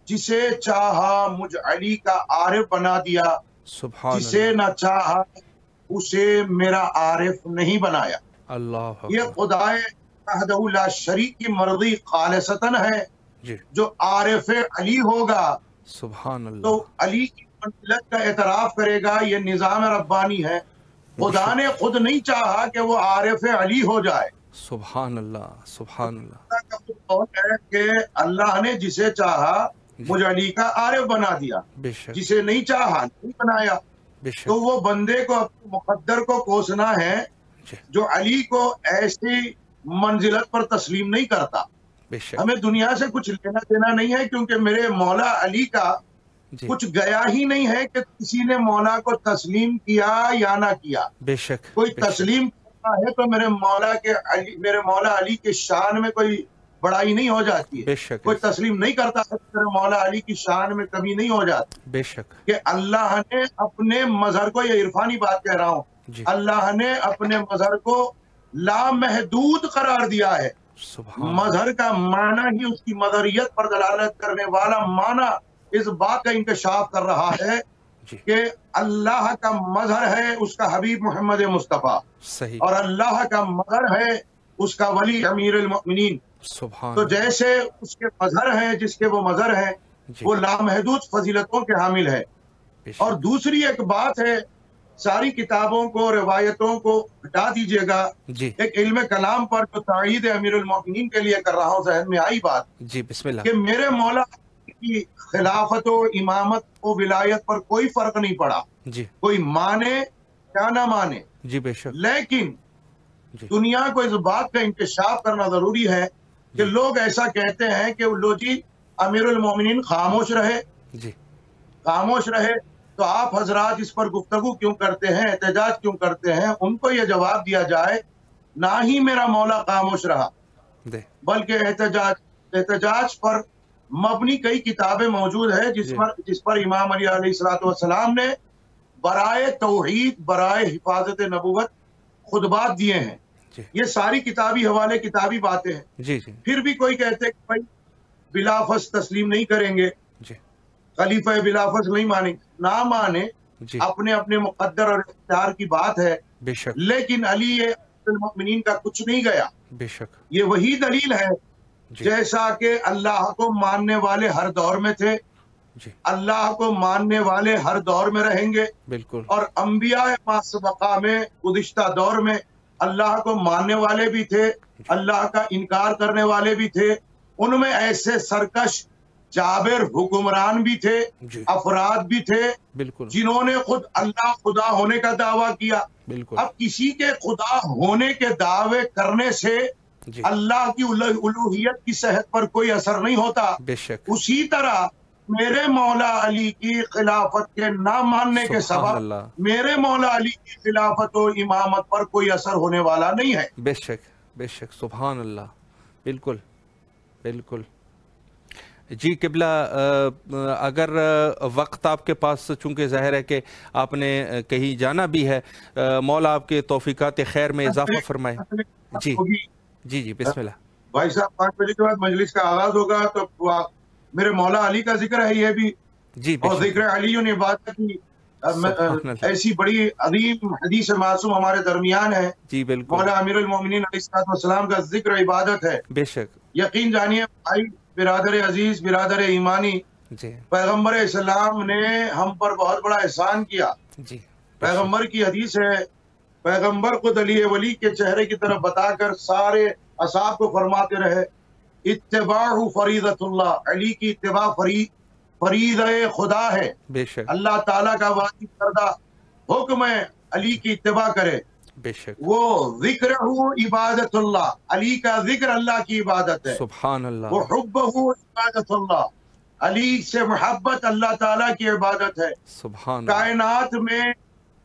جسے چاہا مجھ علی کا عارف بنا دیا، جسے نہ چاہا اسے میرا عارف نہیں بنایا. اللہ یہ خدائے وحدہ لا شریک کی مرضی خالصتاً ہے. جو عارف علی ہوگا سبحان اللہ تو علی کی منزلت کا اعتراف کرے گا. یہ نظام ربانی ہے. خدا نے خود نہیں چاہا کہ وہ عارف علی ہو جائے. سبحان اللہ سبحان اللہ. کہ اللہ نے جسے چاہا مجھ علی کا عارف بنا دیا، جسے نہیں چاہا نہیں بنایا. تو وہ بندے کو اپنے مقدر کو کوسنا ہے جو علی کو ایسی منزلت پر تسلیم نہیں کرتا. ہمیں دنیا سے کچھ لینا دینا نہیں ہے، کیونکہ میرے مولا علی کا کچھ گیا ہی نہیں ہے کہ کسی نے مولا کو تسلیم کیا یا نہ کیا. کوئی تسلیم کرتا ہے تو میرے مولا علی کے شان میں کوئی بڑائی نہیں ہو جاتی ہے. کوئی تسلیم نہیں کرتا ہے میرے مولا علی کی شان میں کمی نہیں ہو جاتی. بے شک کہ اللہ نے اپنے مظہر کو، یہ عرفانی بات کہہ رہا ہوں، اللہ نے اپنے مظہر کو لامحدود قرار دیا ہے. مظہر کا معنی ہی اس کی مظہریت پر دلالت کرنے والا معنی اس بات کا انکشاف کر رہا ہے کہ اللہ کا مظہر ہے اس کا حبیب محمد مصطفیٰ، اور اللہ کا مظہر ہے اس کا ولی امیر المؤمنین. تو جیسے اس کے مظہر ہیں، جس کے وہ مظہر ہیں، وہ لامحدود فضیلتوں کے حامل ہے. اور دوسری ایک بات ہے ساری کتابوں کو روایتوں کو ہٹا دیجئے گا. جی ایک علم کلام پر جو تائید امیر المومنین کے لیے کر رہا ہوں ذہن میں آئی بات جی بسم اللہ. کہ میرے مولا کی خلافت و امامت و ولایت پر کوئی فرق نہیں پڑا, جی کوئی مانے یا نہ مانے, جی بے شک. لیکن جی دنیا کو اس بات کا انکشاف کرنا ضروری ہے کہ لوگ ایسا کہتے ہیں کہ لو جی امیر المومنین خاموش رہے, جی خاموش رہے تو آپ حضرات اس پر گفتگو کیوں کرتے ہیں, احتجاج کیوں کرتے ہیں؟ ان کو یہ جواب دیا جائے نہ ہی میرا مولا خاموش رہا دے بلکہ احتجاج پر مبنی کئی کتابیں موجود ہیں جس پر امام علی علیہ السلام نے برائے توحید, برائے حفاظت نبوت خطبات دیے ہیں. جی یہ ساری کتابی حوالے, کتابی باتیں ہیں. جی جی پھر بھی کوئی کہتے ہیں کہ بھائی بلافظ تسلیم نہیں کریں گے, جی خلیفہ بلافظ نہیں مانیں گے. نہ مانے, جی اپنے اپنے مقدر اور اختیار کی بات ہے, بے شک لیکن علی المؤمنین کا کچھ نہیں گیا. بے شک. یہ وہی دلیل ہے جی جیسا کہ اللہ کو ماننے والے ہر دور میں تھے, جی اللہ کو ماننے والے ہر دور میں رہیں گے, بالکل. اور انبیاء ما سبقہ میں گزشتہ دور میں اللہ کو ماننے والے بھی تھے, اللہ کا انکار کرنے والے بھی تھے. ان میں ایسے سرکش جابر حکمران بھی تھے, جی افراد بھی تھے بالکل جنہوں نے خود اللہ خدا ہونے کا دعویٰ کیا. بالکل. اب کسی کے خدا ہونے کے دعوے کرنے سے جی اللہ کی الوہیت کی صحت پر کوئی اثر نہیں ہوتا. بے شک. اسی طرح میرے مولا علی کی خلافت کے نہ ماننے کے سبحان سبب اللہ. میرے مولا علی کی خلافت و امامت پر کوئی اثر ہونے والا نہیں ہے. بے شک بے شک. سبحان اللہ. بالکل بالکل. جی قبلہ, اگر وقت آپ کے پاس چونکہ ظاہر ہے کہ آپ نے کہیں جانا بھی ہے, مولا آپ کے توفیقات خیر میں اضافہ فرمائے. جی جی جی بسم اللہ. بھائی صاحب 5 بجے کے بعد مجلس کا آغاز ہوگا تو میرے مولا علی کا ذکر ہے یہ بھی, جی بے اور شک. ذکر علی نے بات کی سبحان اللہ. ایسی بڑی عظیم حدیث معصوم ہمارے درمیان ہے. جی بالکل. مولا امیر المومنین علیہ السلام کا ذکر عبادت ہے. بے شک. یقین جانیے بھائی, برادر عزیز, برادر ایمانی, جی پیغمبر اسلام نے ہم پر بہت بڑا احسان کیا. جی پیغمبر کی حدیث ہے, پیغمبر کو علی ولی کے چہرے کی طرف بتا کر سارے اصحاب کو فرماتے رہے اتباع فریضۃ اللہ, علی کی اتباع فریضہ خدا ہے. بے شک. اللہ تعالیٰ کا واجب کردہ حکم ہے علی کی اتباع کرے. بے شک. وہ ذکر عبادت اللہ, علی کا ذکر اللہ کی عبادت ہے. سبحان اللہ. وہ حب عبادت اللہ, علی سے محبت اللہ تعالیٰ کی عبادت ہے. سبحان اللہ. کائنات میں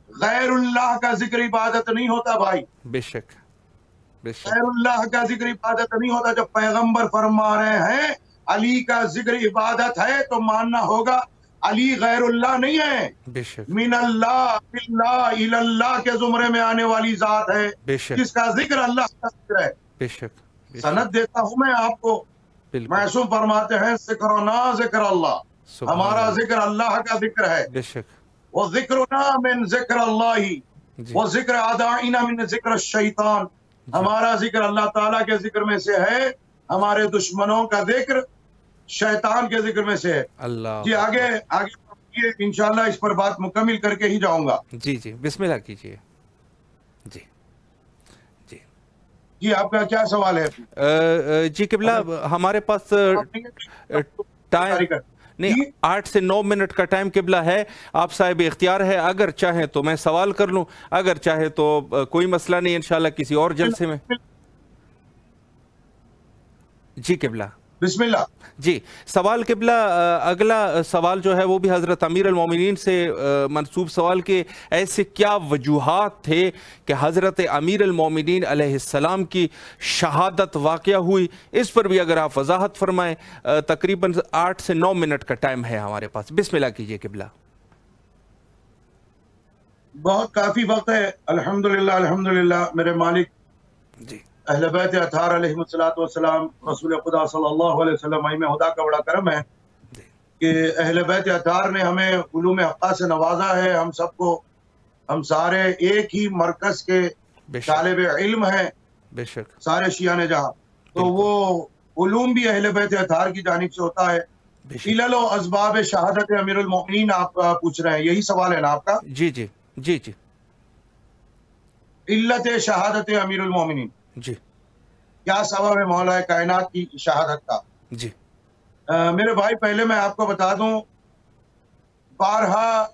غیر اللہ کا ذکر عبادت نہیں ہوتا بھائی, بے شک بے شک. غیر اللہ کا ذکر عبادت نہیں ہوتا. جب پیغمبر فرما رہے ہیں علی کا ذکر عبادت ہے تو ماننا ہوگا علی غیر اللہ نہیں ہے, بے شک. من اللہ باللہ اللہ کے زمرے میں آنے والی ذات ہے بے شک. جس کا ذکر اللہ کا ذکر ہے. بے شک. بے شک. سند دیتا ہوں میں آپ کو, بالکل. معصوم فرماتے ہیں ذکرنا ذکر اللہ, سبحان ہمارا اللہ. ذکر اللہ کا ذکر ہے. بے شک. وہ ذکرنا من ذکر اللہ, جی وہ ذکر اعدائنا من ذکر الشیطان, ہمارا ذکر اللہ تعالیٰ کے ذکر میں سے ہے, ہمارے دشمنوں کا ذکر شیطان کے ذکر میں سے ہے. اللہ. جی آگے انشاءاللہ اس پر بات مکمل کر کے ہی جاؤں گا. جی جی بسم اللہ کیجئے. جی جی جی آپ کا کیا سوال ہے؟ جی قبلہ, ہمارے پاس ٹائم نہیں, 8 سے 9 منٹ کا ٹائم قبلہ ہے. آپ صاحب اختیار ہے, اگر چاہیں تو میں سوال کر لوں, اگر چاہے تو کوئی مسئلہ نہیں, انشاءاللہ کسی اور جلسے میں. جی قبلہ بسم اللہ. جی سوال قبلہ, اگلا سوال جو ہے وہ بھی حضرت امیر المومنین سے منسوب سوال کے ایسے کیا وجوہات تھے کہ حضرت امیر المومنین علیہ السلام کی شہادت واقعہ ہوئی, اس پر بھی اگر آپ وضاحت فرمائیں. تقریباً 8 سے 9 منٹ کا ٹائم ہے ہمارے پاس, بسم اللہ کیجئے قبلہ. بہت کافی وقت ہے. الحمدللہ الحمدللہ میرے مالک جی اہل بیت اطہار علیہ السلام, رسول خدا صلی اللہ علیہ وسلم ائمہ خدا کا بڑا کرم ہے کہ اہل بیت اطہار نے ہمیں علوم حقہ سے نوازا ہے. ہم سب کو, ہم سارے ایک ہی مرکز کے طالب علم ہیں, بے شک, سارے شیعان جہاں. تو وہ علوم بھی اہل بیت اطہار کی جانب سے ہوتا ہے. علل و اسباب شہادت امیر المومنین آپ پوچھ رہے ہیں, یہی سوال ہے نا آپ کا؟ جی جی جی جی علت شہادت امیر المومنین، جی کیا سبب ہے مولا کائنات کی شہادت کا؟ جی میرے بھائی پہلے میں آپ کو بتا دوں، بارہا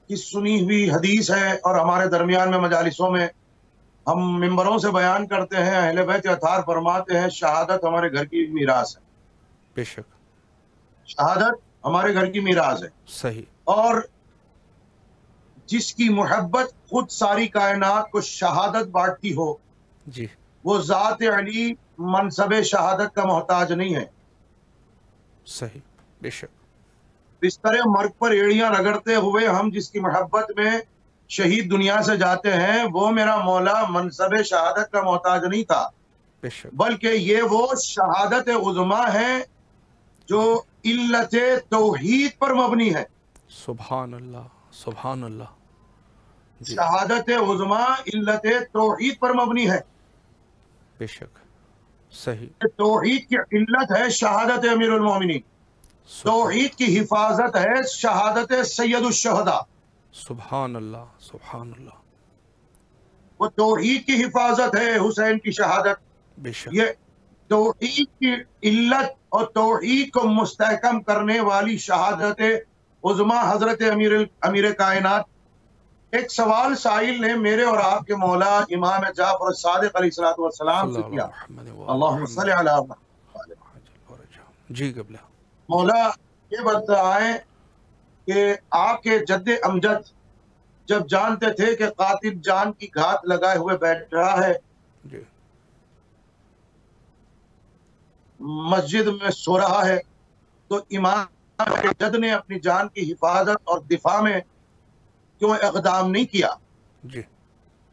کی سنی ہوئی حدیث ہے اور ہمارے درمیان میں مجالسوں میں ہم ممبروں سے بیان کرتے ہیں، اہل بیت اطہار فرماتے ہیں شہادت ہمارے گھر کی میراث ہے، بے شک شہادت ہمارے گھر کی میراث ہے، صحیح، اور جس کی محبت خود ساری کائنات کو شہادت بانٹتی ہو، جی وہ ذات علی منصب شہادت کا محتاج نہیں ہے۔ صحیح، بے شک، بستر مرگ پر ایڑیاں رگڑتے ہوئے ہم جس کی محبت میں شہید دنیا سے جاتے ہیں، وہ میرا مولا منصب شہادت کا محتاج نہیں تھا، بے شک، بلکہ یہ وہ شہادت عظمیٰ ہے جو علت توحید پر مبنی ہے۔ سبحان اللہ، سبحان اللہ، جی شہادت عظمیٰ علت توحید پر مبنی ہے، بے شک، صحیح، توحید کی علت ہے شہادت امیر المومنین، توحید کی حفاظت ہے شہادت سید الشہداء، سبحان اللہ، سبحان اللہ، وہ توحید کی حفاظت ہے حسین کی شہادت۔ بے شک، یہ توحید کی علت اور توحید کو مستحکم کرنے والی شہادت عظمیٰ حضرت امیر کائنات۔ ایک سوال سائل نے میرے اور آپ کے مولا امام جعفر صادق علیہ السلام سے کیا، اللہم صلی علی محمد، جی قبلہ، مولا یہ بتائیں کہ آپ کے جد امجد جب جانتے تھے کہ قاتل جان کی گھات لگائے ہوئے بیٹھ رہا ہے، جی مسجد میں سو رہا ہے، تو امام کے جد نے اپنی جان کی حفاظت اور دفاع میں کیوں اقدام نہیں کیا؟ جی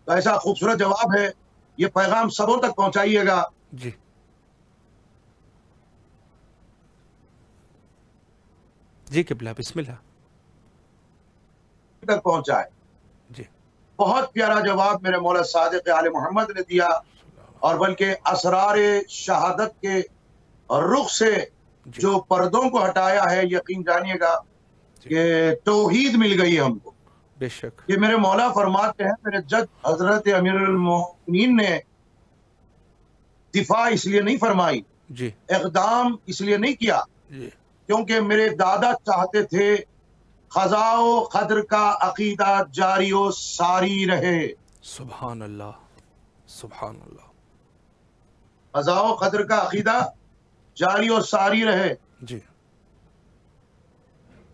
تو ایسا خوبصورت جواب ہے، یہ پیغام سبوں تک پہنچائیے گا، جی جی قبلہ، بسم اللہ، تک پہنچائے۔ جی بہت پیارا جواب میرے مولا صادق آل محمد نے دیا، اور بلکہ اسرار شہادت کے رخ سے جی جو پردوں کو ہٹایا ہے، یقین جانیے گا کہ توحید مل گئی ہے ہم کو۔ بے شک، یہ میرے مولا فرماتے ہیں میرے جد حضرت امیر المومنین نے دفاع اس لیے نہیں فرمائی، جی اقدام اس لیے نہیں کیا، جی کیونکہ میرے دادا چاہتے تھے خضاء و قدر کا عقیدہ جاری و ساری رہے، سبحان اللہ، سبحان اللہ، خضاء و قدر کا عقیدہ جاری اور ساری رہے۔ جی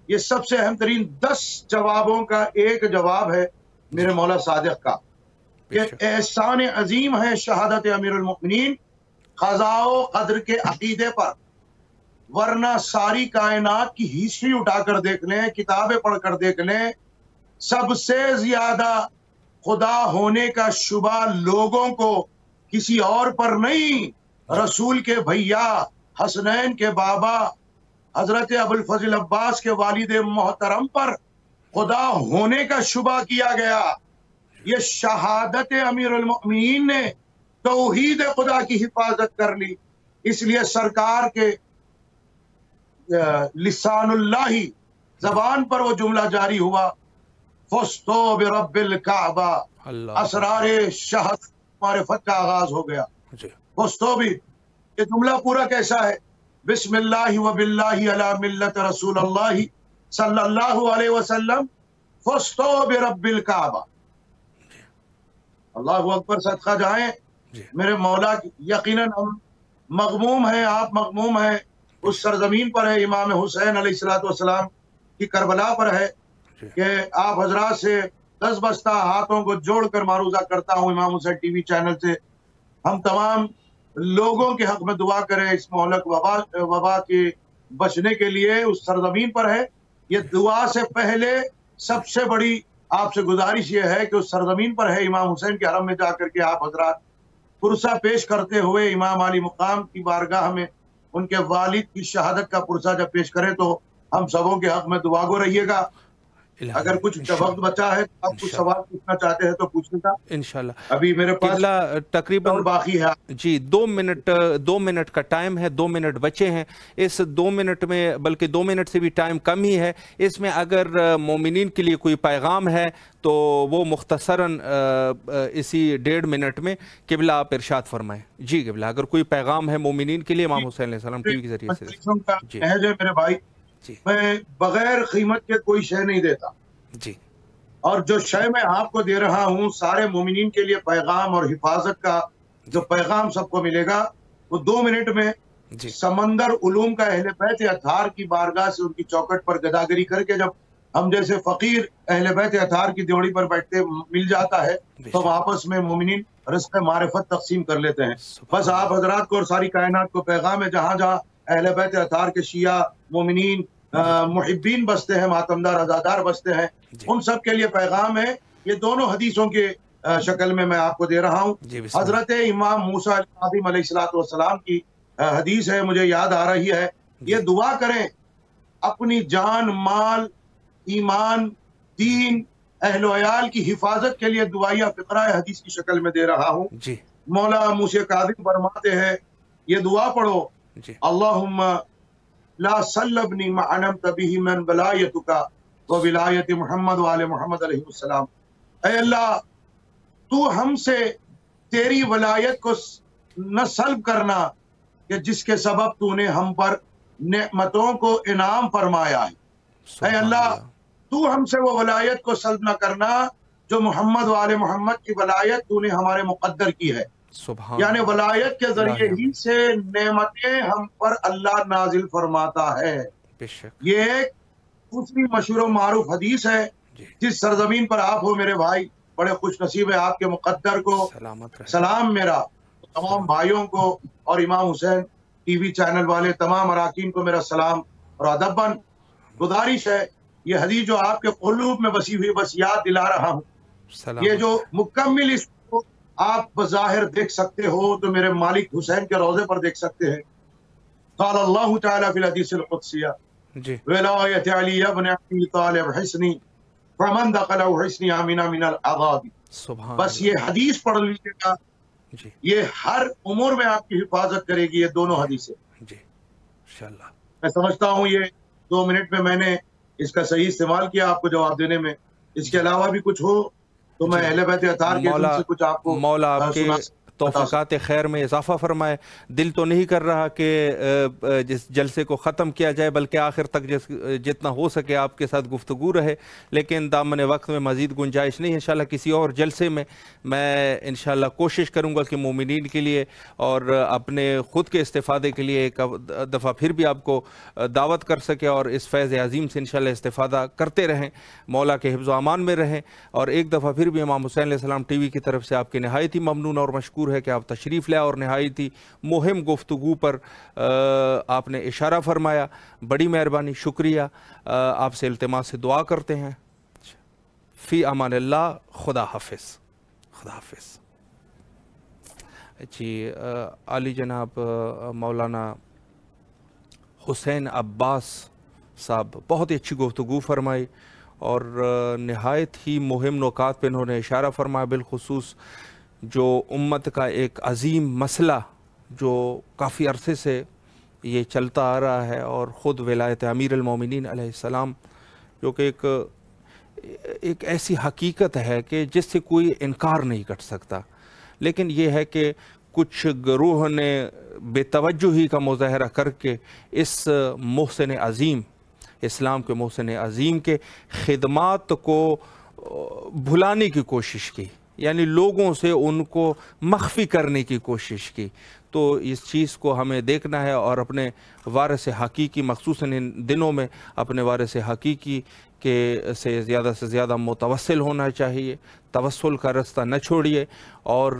یہ سب سے اہم ترین 10 جوابوں کا ایک جواب ہے میرے مولا صادق کا، بے کہ شک، احسان عظیم ہے شہادت امیر المؤمنین قضاء و قدر کے عقیدے پر، ورنہ ساری کائنات کی ہسٹری اٹھا کر دیکھ لیں، کتابیں پڑھ کر دیکھ لیں، سب سے زیادہ خدا ہونے کا شبہ لوگوں کو کسی اور پر نہیں، رسول کے بھیا حسنین کے بابا حضرت ابوالفضل عباس کے والد محترم پر خدا ہونے کا شبہ کیا گیا۔ یہ شہادت امیر المؤمنین نے توحید خدا کی حفاظت کر لی، اس لیے سرکار کے لسان اللہ زبان پر وہ جملہ جاری ہوا، فستو برب الکعبہ، اللہ، اسرار شہادت معرفت کا آغاز ہو گیا۔ جی فستو بھی، یہ جملہ پورا کیسا ہے؟ بسم اللہ و باللہ علی ملت رسول اللہ صلی اللہ علیہ وسلم، فستو برب الکعبہ، اللہ اکبر، صدقہ جائیں جی میرے مولا کی۔ یقیناً ہم مغموم ہیں، آپ مغموم ہیں، اس سرزمین پر ہے، امام حسین علیہ السلام کی کربلا پر ہے، جی کہ آپ حضرات سے 10 بستہ ہاتھوں کو جوڑ کر معروضہ کرتا ہوں امام حسین ٹی وی چینل سے، ہم تمام لوگوں کے حق میں دعا کریں اس مہلک وبا کے بچنے کے لیے۔ اس سرزمین پر ہے، یہ دعا سے پہلے سب سے بڑی آپ سے گزارش یہ ہے کہ اس سرزمین پر ہے، امام حسین کے حرم میں جا کر کے آپ حضرات پرسہ پیش کرتے ہوئے امام علی مقام کی بارگاہ میں ان کے والد کی شہادت کا پرسہ جب پیش کریں تو ہم سبوں کے حق میں دعا گو رہیے گا۔ اگر کچھ وقت بچا ہے تو آپ کچھ سوال پوچھنا چاہتے ہیں تو پوچھنے کا انشاءاللہ. ابھی میرے پاس تقریباً باقی ہے جی 2 منٹ کا ٹائم ہے. 2 منٹ بچے ہیں. اس 2 منٹ میں، بلکہ 2 منٹ سے بھی ٹائم کم ہی ہے، اس میں اگر مومنین کے لیے کوئی پیغام ہے تو وہ مختصراً اسی 1.5 منٹ میں قبلہ آپ ارشاد فرمائیں. جی قبلہ، اگر کوئی پیغام ہے مومنین کے لیے امام حسین علیہ السلام ٹی وی کے ذریعے سے. جی میرے بھائی، میں بغیر قیمت کے کوئی شے نہیں دیتا جی، اور جو شے میں آپ کو دے رہا ہوں سارے مومنین کے لیے پیغام اور حفاظت کا جو پیغام سب کو ملے گا وہ 2 منٹ میں سمندر علوم کا اہل بیت اطہار کی بارگاہ سے ان کی چوکٹ پر گداگری کر کے جب ہم جیسے فقیر اہل بیت اطہار کی دیوڑی پر بیٹھتے مل جاتا ہے تو آپس میں مومنین رزق معرفت تقسیم کر لیتے ہیں. بس آپ حضرات کو اور ساری کائنات کو پیغام ہے، جہاں جہاں اہل بیت اطہار کے شیعہ مومنین محبین بستے ہیں، ماتمدار عزادار بستے ہیں، ان سب کے لیے پیغام ہے. یہ دونوں حدیثوں کے شکل میں آپ کو دے رہا ہوں. حضرت امام موسیٰ علیہ السلام کی حدیث ہے، مجھے یاد آ رہی ہے. یہ دعا کریں اپنی جان، مال، ایمان، دین، اہل و عیال کی حفاظت کے لیے دعائیہ فقرہ حدیث کی شکل میں دے رہا ہوں. مولا موسیٰ کاظم فرماتے ہیں یہ دعا پڑھو، اللہم لا سلبنی ما علمت به من ولایتک و ولایت محمد و آل محمد علیہ السلام. اے اللہ تو ہم سے تیری ولایت کو نہ سلب کرنا کہ جس کے سبب تو نے ہم پر نعمتوں کو انعام فرمایا ہے. اے اللہ تو ہم سے وہ ولایت کو سلب نہ کرنا جو محمد و آل محمد کی ولایت تو نے ہمارے مقدر کی ہے. یعنی ولایت کے ذریعے ہی سے نعمتیں ہم پر اللہ نازل فرماتا ہے. یہ ایک دوسری مشہور و معروف حدیث ہے. جس سرزمین پر آپ ہو میرے بھائی، بڑے خوش نصیب ہے آپ کے مقدر کو سلام میرا، تمام بھائیوں کو اور امام حسین ٹی وی چینل والے تمام اراکین کو میرا سلام اور ادباً گزارش ہے یہ حدیث جو آپ کے قلوب میں بسی ہوئی بس یاد دلا رہا ہوں. یہ جو مکمل اس کو آپ بظاہر دیکھ سکتے ہو تو میرے مالک حسین کے روضے پر دیکھ سکتے ہیں. قال اللہ تعالیٰ فی الحدیث القدسیہ ولایت علی ابن ابی طالب حسنی فمن دخلہ حسنی آمینہ من العذاب. بس یہ حدیث پڑھ لیجیے گا، یہ ہر امور میں آپ کی حفاظت کرے گی. یہ دونوں حدیثیں میں سمجھتا ہوں یہ 2 منٹ میں نے اس کا صحیح استعمال کیا آپ کو جواب دینے میں. اس کے علاوہ بھی کچھ ہو تو میں اہل بیت اطہار کے دل سے کچھ آپ کو مولا آپ کے توفیقات خیر میں اضافہ فرمائے. دل تو نہیں کر رہا کہ جس جلسے کو ختم کیا جائے، بلکہ آخر تک جتنا ہو سکے آپ کے ساتھ گفتگو رہے، لیکن دامن وقت میں مزید گنجائش نہیں. انشاءاللہ کسی اور جلسے میں انشاءاللہ کوشش کروں گا کہ مومنین کے لیے اور اپنے خود کے استفادے کے لیے ایک دفعہ پھر بھی آپ کو دعوت کر سکے اور اس فیض عظیم سے انشاءاللہ استفادہ کرتے رہیں، مولا کے حفظ و امان میں رہیں. اور ایک دفعہ پھر بھی امام حسین علیہ السلام ٹی وی کی طرف سے آپ کی نہایت ہی ممنون اور مشکور ہے کہ آپ تشریف لے اور نہایت ہی مہم گفتگو پر آپ نے اشارہ فرمایا. بڑی مہربانی، شکریہ. آپ سے التماس سے دعا کرتے ہیں. فی امان اللہ. خدا حافظ. خدا حافظ. جی عالی جناب مولانا حسین عباس صاحب بہت ہی اچھی گفتگو فرمائی اور نہایت ہی مہم نکات پہ انہوں نے اشارہ فرمایا، بالخصوص جو امت کا ایک عظیم مسئلہ جو کافی عرصے سے یہ چلتا آ رہا ہے، اور خود ولایت امیر المومنین علیہ السلام جو کہ ایک ایسی حقیقت ہے کہ جس سے کوئی انکار نہیں کر سکتا. لیکن یہ ہے کہ کچھ گروہ نے بے توجہی کا مظاہرہ کر کے اس محسن عظیم، اسلام کے محسن عظیم کے خدمات کو بھلانے کی کوشش کی، یعنی لوگوں سے ان کو مخفی کرنے کی کوشش کی. تو اس چیز کو ہمیں دیکھنا ہے اور اپنے وارث حقیقی، مخصوصاً ان دنوں میں اپنے وارث حقیقی کے سے زیادہ متوسل ہونا چاہیے. توسل کا رستہ نہ چھوڑیے، اور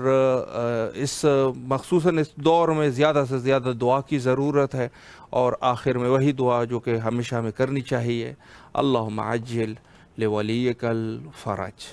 مخصوصاً اس دور میں زیادہ سے زیادہ دعا کی ضرورت ہے. اور آخر میں وہی دعا جو کہ ہمیشہ ہمیں کرنی چاہیے، اللہم عجل لولیک الفرج.